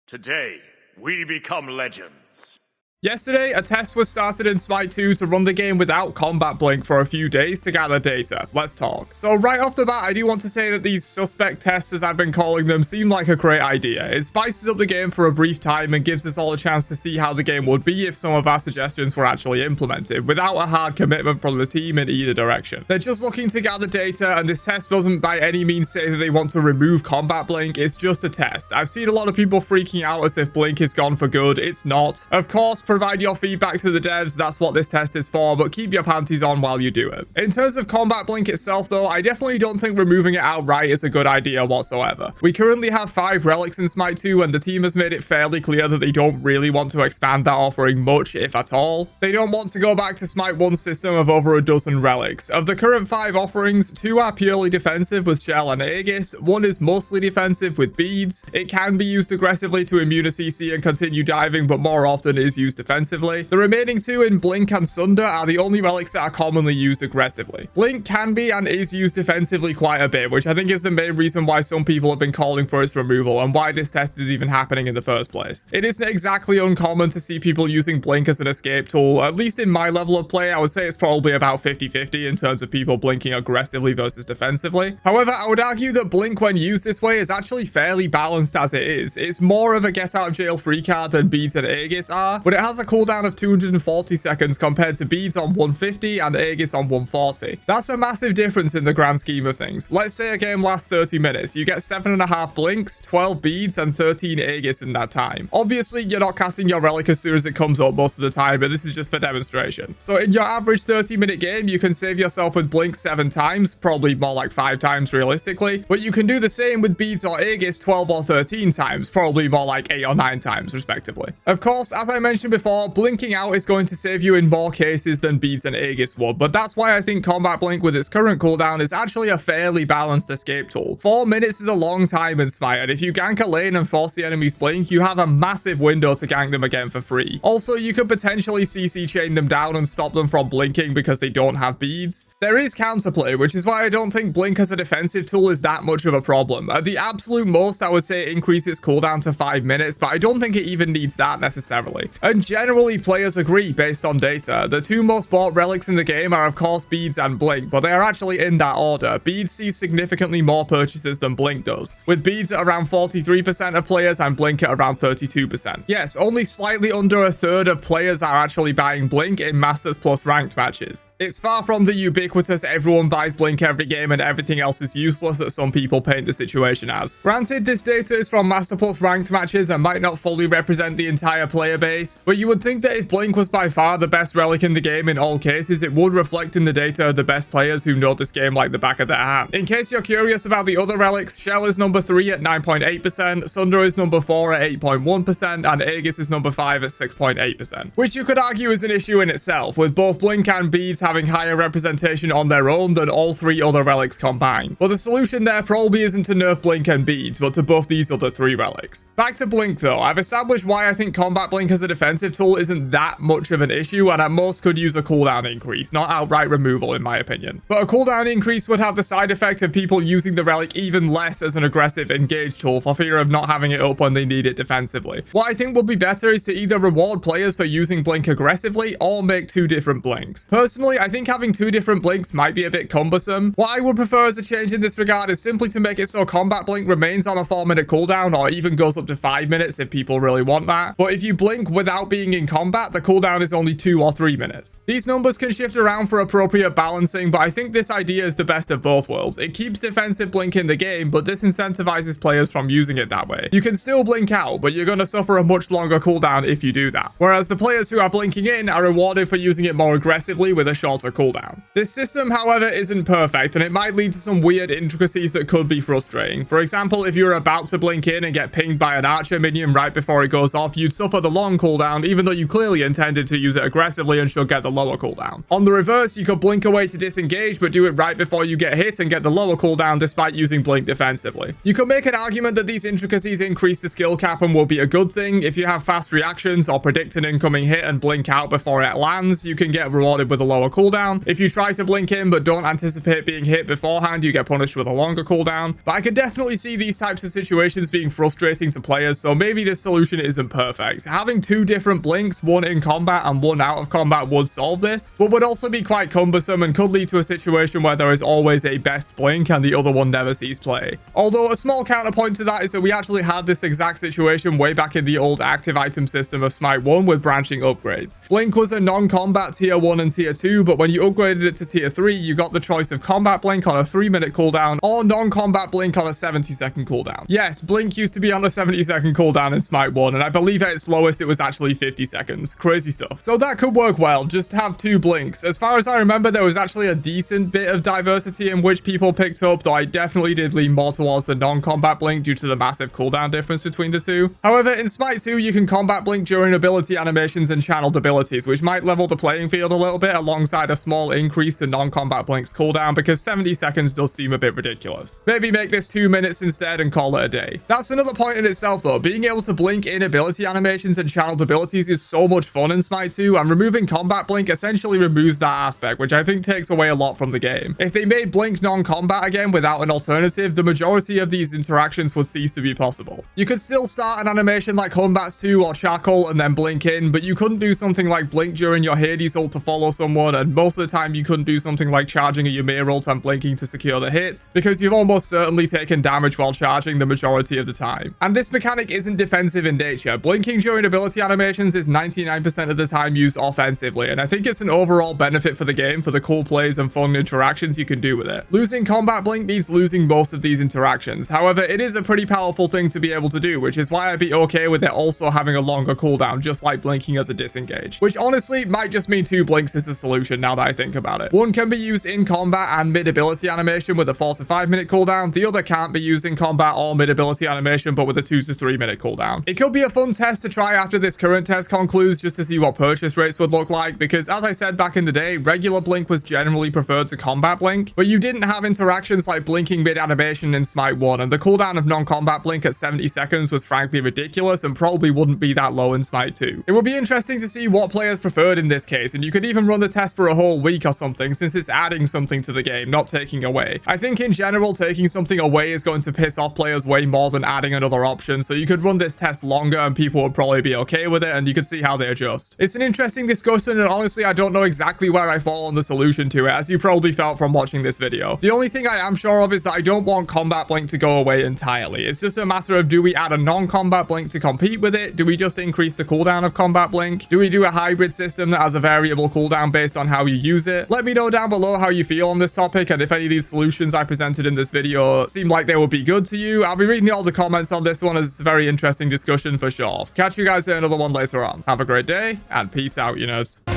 Today, we become legends. Yesterday, a test was started in Smite 2 to run the game without combat blink for a few days to gather data. Let's talk. So right off the bat, I do want to say that these suspect tests, as I've been calling them, seem like a great idea. It spices up the game for a brief time and gives us all a chance to see how the game would be if some of our suggestions were actually implemented, without a hard commitment from the team in either direction. They're just looking to gather data, and this test doesn't by any means say that they want to remove combat blink. It's just a test. I've seen a lot of people freaking out as if blink is gone for good. It's not. Of course, provide your feedback to the devs, that's what this test is for, but keep your panties on while you do it. In terms of combat blink itself though, I definitely don't think removing it outright is a good idea whatsoever. We currently have 5 relics in Smite 2 and the team has made it fairly clear that they don't really want to expand that offering much, if at all. They don't want to go back to Smite 1's system of over a dozen relics. Of the current 5 offerings, 2 are purely defensive with Shell and Aegis, 1 is mostly defensive with beads. It can be used aggressively to immune a CC and continue diving, but more often is used defensively. The remaining 2 in Blink and Sunder are the only relics that are commonly used aggressively. Blink can be and is used defensively quite a bit, which I think is the main reason why some people have been calling for its removal and why this test is even happening in the first place. It isn't exactly uncommon to see people using Blink as an escape tool. At least in my level of play, I would say it's probably about 50-50 in terms of people blinking aggressively versus defensively. However, I would argue that Blink when used this way is actually fairly balanced as it is. It's more of a get out of jail free card than Beads and Aegis are, but it has a cooldown of 240 seconds compared to Beads on 150 and Aegis on 140. That's a massive difference in the grand scheme of things. Let's say a game lasts 30 minutes. You get 7.5 blinks, 12 beads, and 13 Aegis in that time. Obviously, you're not casting your relic as soon as it comes up most of the time, but this is just for demonstration. So in your average 30-minute game, you can save yourself with blink 7 times, probably more like 5 times realistically, but you can do the same with beads or Aegis 12 or 13 times, probably more like 8 or 9 times respectively. Of course, as I mentioned before, blinking out is going to save you in more cases than beads and Aegis would, but that's why I think combat blink with its current cooldown is actually a fairly balanced escape tool. 4 minutes is a long time in Smite, and if you gank a lane and force the enemy's blink, you have a massive window to gank them again for free. Also, you could potentially CC chain them down and stop them from blinking because they don't have beads. There is counterplay, which is why I don't think blink as a defensive tool is that much of a problem. At the absolute most, I would say increase its cooldown to 5 minutes, but I don't think it even needs that necessarily. And generally, players agree based on data. The 2 most bought relics in the game are of course beads and blink, but they are actually in that order. Beads sees significantly more purchases than blink does, with beads at around 43% of players and blink at around 32%. Yes, only slightly under a third of players are actually buying blink in Masters plus ranked matches. It's far from the ubiquitous everyone buys blink every game and everything else is useless that some people paint the situation as. Granted, this data is from Master plus ranked matches and might not fully represent the entire player base, but you would think that if blink was by far the best relic in the game in all cases, it would reflect in the data of the best players who know this game like the back of their hand. In case you're curious about the other relics, Shell is number 3 at 9.8%, Sunder is number 4 at 8.1%, and Aegis is number 5 at 6.8%, which you could argue is an issue in itself, with both blink and beads having higher representation on their own than all 3 other relics combined. But the solution there probably isn't to nerf blink and beads, but to buff these other 3 relics. Back to blink though, I've established why I think combat blink as a defensive tool isn't that much of an issue and at most could use a cooldown increase, not outright removal in my opinion. But a cooldown increase would have the side effect of people using the relic even less as an aggressive engage tool for fear of not having it up when they need it defensively. What I think would be better is to either reward players for using blink aggressively or make 2 different blinks. Personally, I think having 2 different blinks might be a bit cumbersome. What I would prefer as a change in this regard is simply to make it so combat blink remains on a 4-minute cooldown or even goes up to 5 minutes if people really want that. But if you blink without being in combat, the cooldown is only 2 or 3 minutes. These numbers can shift around for appropriate balancing, but I think this idea is the best of both worlds. It keeps defensive blink in the game, but disincentivizes players from using it that way. You can still blink out, but you're going to suffer a much longer cooldown if you do that. Whereas the players who are blinking in are rewarded for using it more aggressively with a shorter cooldown. This system, however, isn't perfect, and it might lead to some weird intricacies that could be frustrating. For example, if you're about to blink in and get pinged by an archer minion right before it goes off, you'd suffer the long cooldown cooldown, even though you clearly intended to use it aggressively and should get the lower cooldown. On the reverse, you could blink away to disengage, but do it right before you get hit and get the lower cooldown despite using blink defensively. You could make an argument that these intricacies increase the skill cap and will be a good thing. If you have fast reactions or predict an incoming hit and blink out before it lands, you can get rewarded with a lower cooldown. If you try to blink in but don't anticipate being hit beforehand, you get punished with a longer cooldown. But I could definitely see these types of situations being frustrating to players, so maybe this solution isn't perfect. Having two different blinks, one in combat and one out of combat, would solve this, but would also be quite cumbersome and could lead to a situation where there is always a best blink and the other one never sees play. Although a small counterpoint to that is that we actually had this exact situation way back in the old active item system of Smite 1 with branching upgrades. Blink was a non-combat tier 1 and tier 2, but when you upgraded it to tier 3, you got the choice of combat blink on a 3-minute cooldown or non-combat blink on a 70-second cooldown. Yes, blink used to be on a 70-second cooldown in Smite 1, and I believe at its lowest it was actually 50 seconds. Crazy stuff. So that could work well, just have two blinks. As far as I remember, there was actually a decent bit of diversity in which people picked up, though I definitely did lean more towards the non-combat blink due to the massive cooldown difference between the two. However, in Smite 2, you can combat blink during ability animations and channeled abilities, which might level the playing field a little bit alongside a small increase to non-combat blink's cooldown, because 70 seconds does seem a bit ridiculous. Maybe make this 2 minutes instead and call it a day. That's another point in itself though. Being able to blink in ability animations and channeled abilities is so much fun in Smite 2, and removing combat blink essentially removes that aspect, which I think takes away a lot from the game. If they made blink non-combat again without an alternative, the majority of these interactions would cease to be possible. You could still start an animation like Humbats 2 or Charcoal and then blink in, but you couldn't do something like blink during your Hades ult to follow someone, and most of the time you couldn't do something like charging a Ymir ult and blinking to secure the hit, because you've almost certainly taken damage while charging the majority of the time. And this mechanic isn't defensive in nature. Blinking during ability animations is 99% of the time used offensively, and I think it's an overall benefit for the game for the cool plays and fun interactions you can do with it. Losing combat blink means losing most of these interactions. However, it is a pretty powerful thing to be able to do, which is why I'd be okay with it also having a longer cooldown, just like blinking as a disengage. Which honestly might just mean two blinks is the solution now that I think about it. One can be used in combat and mid-ability animation with a 4 to 5 minute cooldown. The other can't be used in combat or mid-ability animation, but with a 2 to 3 minute cooldown. It could be a fun test to try after this current test concludes, just to see what purchase rates would look like, because as I said back in the day, regular blink was generally preferred to combat blink, but you didn't have interactions like blinking mid-animation in Smite 1, and the cooldown of non-combat blink at 70 seconds was frankly ridiculous and probably wouldn't be that low in Smite 2. It would be interesting to see what players preferred in this case, and you could even run the test for a whole week or something, since it's adding something to the game, not taking away. I think in general, taking something away is going to piss off players way more than adding another option, so you could run this test longer and people would probably be okay with it, and you could see how they adjust. It's an interesting discussion, and honestly, I don't know exactly where I fall on the solution to it, as you probably felt from watching this video. The only thing I am sure of is that I don't want combat blink to go away entirely. It's just a matter of, do we add a non-combat blink to compete with it? Do we just increase the cooldown of combat blink? Do we do a hybrid system that has a variable cooldown based on how you use it? Let me know down below how you feel on this topic, and if any of these solutions I presented in this video seem like they would be good to you. I'll be reading all the comments on this one, as it's a very interesting discussion for sure. Catch you guys in another one later on. Have a great day, and peace out, you nerds.